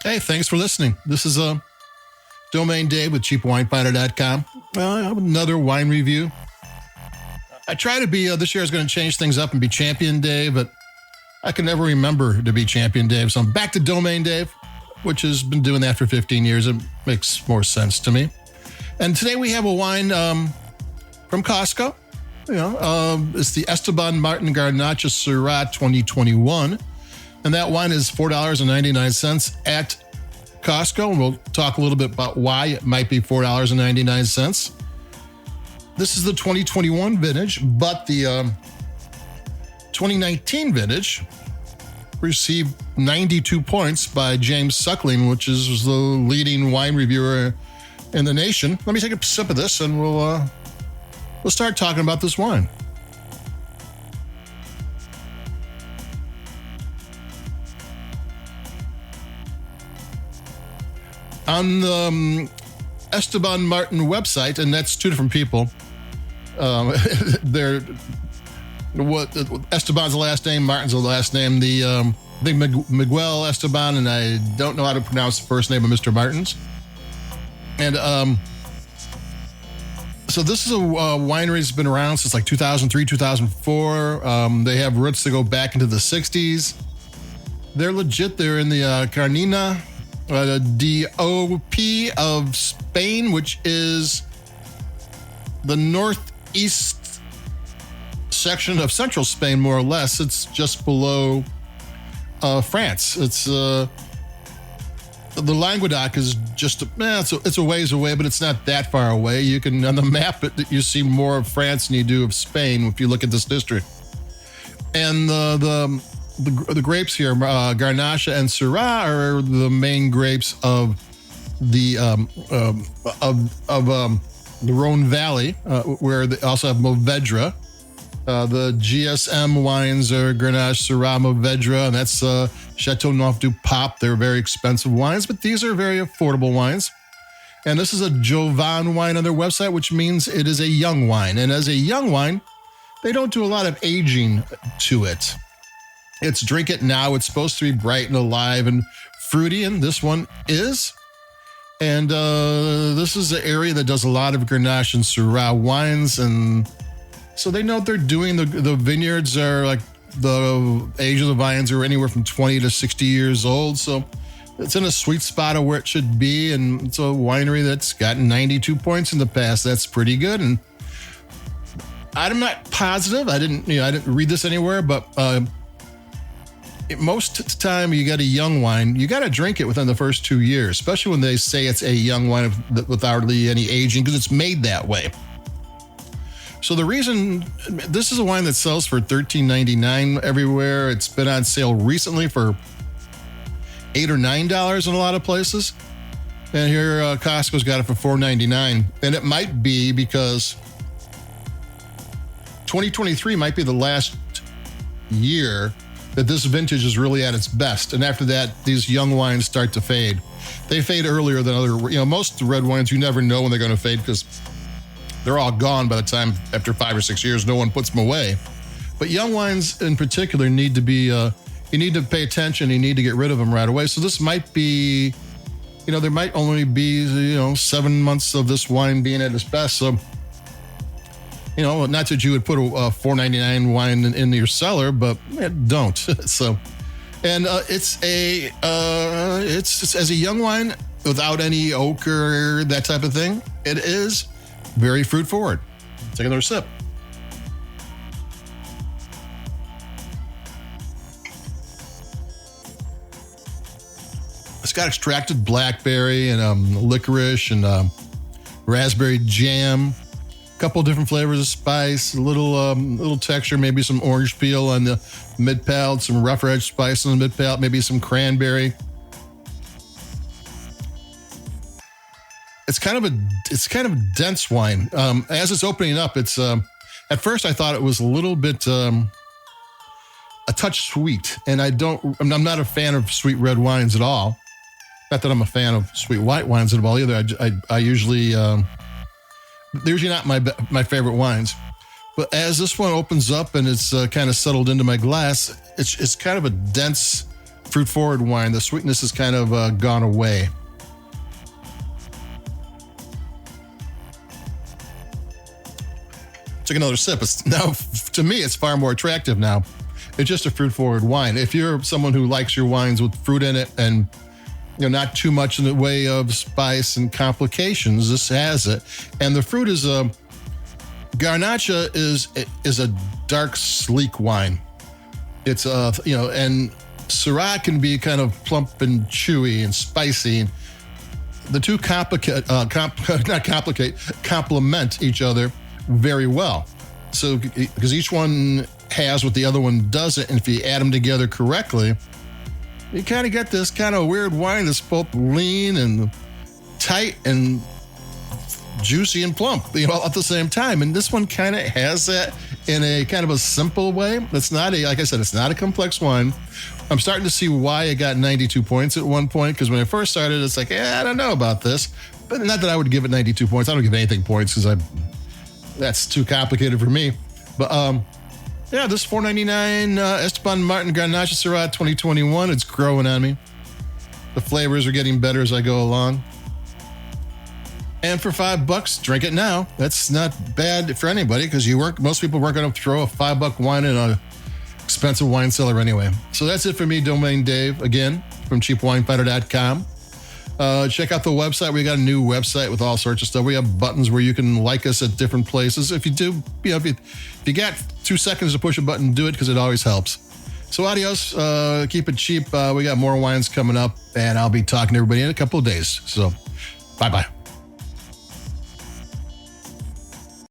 Hey, thanks for listening. This is Domain Dave with CheapWineFinder.com. Another wine review. I try to be, this year I was going to change things up and be Champion Dave, but I can never remember to be Champion Dave. So I'm back to Domain Dave, which has been doing that for 15 years. It makes more sense to me. And today we have a wine from Costco. It's the Esteban Martin Garnacha Syrah 2021. And that wine is $4.99 at Costco. And we'll talk a little bit about why it might be $4.99. This is the 2021 vintage, but the 2019 vintage received 92 points by James Suckling, which is the leading wine reviewer in the nation. Let me take a sip of this and we'll start talking about this wine. On the Esteban Martin website, and that's two different people. Esteban's the last name, Martin's the last name. I think Miguel Esteban, and I don't know how to pronounce the first name of Mr. Martin's. And so this is a winery that's been around since like 2003, 2004. They have roots that go back into the 60s. They're legit. They're in the Garnacha DOP of Spain, which is the northeast section of central Spain, more or less. It's just below France. It's the Languedoc is just it's a ways away, but it's not that far away. You can on the map you see more of France than you do of Spain if you look at this district. And the grapes here, Garnacha and Syrah, are the main grapes of the Rhone Valley, where they also have Mourvedre. The GSM wines are Garnacha, Syrah, Mourvedre, and that's Chateauneuf du Pape. They're very expensive wines, but these are very affordable wines. And this is a Jovan wine on their website, which means it is a young wine. And as a young wine, they don't do a lot of aging to it. It's drink it now. It's supposed to be bright and alive and fruity, and this one is. And this is an area that does a lot of Garnacha and Syrah wines, and so they know what they're doing. The vineyards are like the age of the vines are anywhere from 20 to 60 years old, so it's in a sweet spot of where it should be, and it's a winery that's gotten 92 points in the past. That's pretty good, and I'm not positive. I didn't read this anywhere, but most of the time you got a young wine, you got to drink it within the first 2 years, especially when they say it's a young wine with hardly any aging, because it's made that way. So the reason, this is a wine that sells for $13.99 everywhere. It's been on sale recently for $8 or $9 in a lot of places. And here Costco's got it for $4.99. And it might be because 2023 might be the last year that this vintage is really at its best. And after that, these young wines start to fade. They fade earlier than other, most of the red wines, you never know when they're going to fade because they're all gone by the time, after 5 or 6 years, no one puts them away. But young wines in particular need to be, you need to pay attention, you need to get rid of them right away. So this might be, there might only be, 7 months of this wine being at its best. So, not that you would put a $4.99 wine in your cellar, but don't. So, and it's as a young wine without any oak or that type of thing, it is very fruit forward. Take another sip. It's got extracted blackberry and licorice and raspberry jam. Couple different flavors of spice, a little texture, maybe some orange peel on the mid palate, some rougher edge spice on the mid palate, maybe some cranberry. It's kind of a dense wine. As it's opening up, it's at first I thought it was a little bit a touch sweet, and I'm not a fan of sweet red wines at all. Not that I'm a fan of sweet white wines at all either. I usually they're usually not my favorite wines. But as this one opens up and it's kind of settled into my glass, it's kind of a dense fruit forward wine. The sweetness has kind of gone away. Take another sip. Now, to me, it's far more attractive now. It's just a fruit forward wine. If you're someone who likes your wines with fruit in it and not too much in the way of spice and complications, this has it. And the fruit is Garnacha is a dark, sleek wine. It's and Syrah can be kind of plump and chewy and spicy. The two complement each other very well. So because each one has what the other one doesn't, and if you add them together correctly, you kind of get this kind of weird wine that's both lean and tight and juicy and plump, at the same time. And this one kind of has that in a kind of a simple way. It's not like I said, it's not a complex wine. I'm starting to see why it got 92 points at one point, because when I first started, it's like, I don't know about this. But not that I would give it 92 points. I don't give anything points because that's too complicated for me. But this $4.99 Esteban Martin Garnacha Syrah 2021. It's growing on me. The flavors are getting better as I go along. And for $5, drink it now. That's not bad for anybody because most people weren't going to throw a $5 wine in an expensive wine cellar anyway. So that's it for me, Domain Dave, again, from cheapwinefinder.com. Check out the website. We got a new website with all sorts of stuff. We have buttons where you can like us at different places. If you do, if you got 2 seconds to push a button, do it because it always helps. So adios. Keep it cheap. We got more wines coming up, and I'll be talking to everybody in a couple of days. So bye-bye.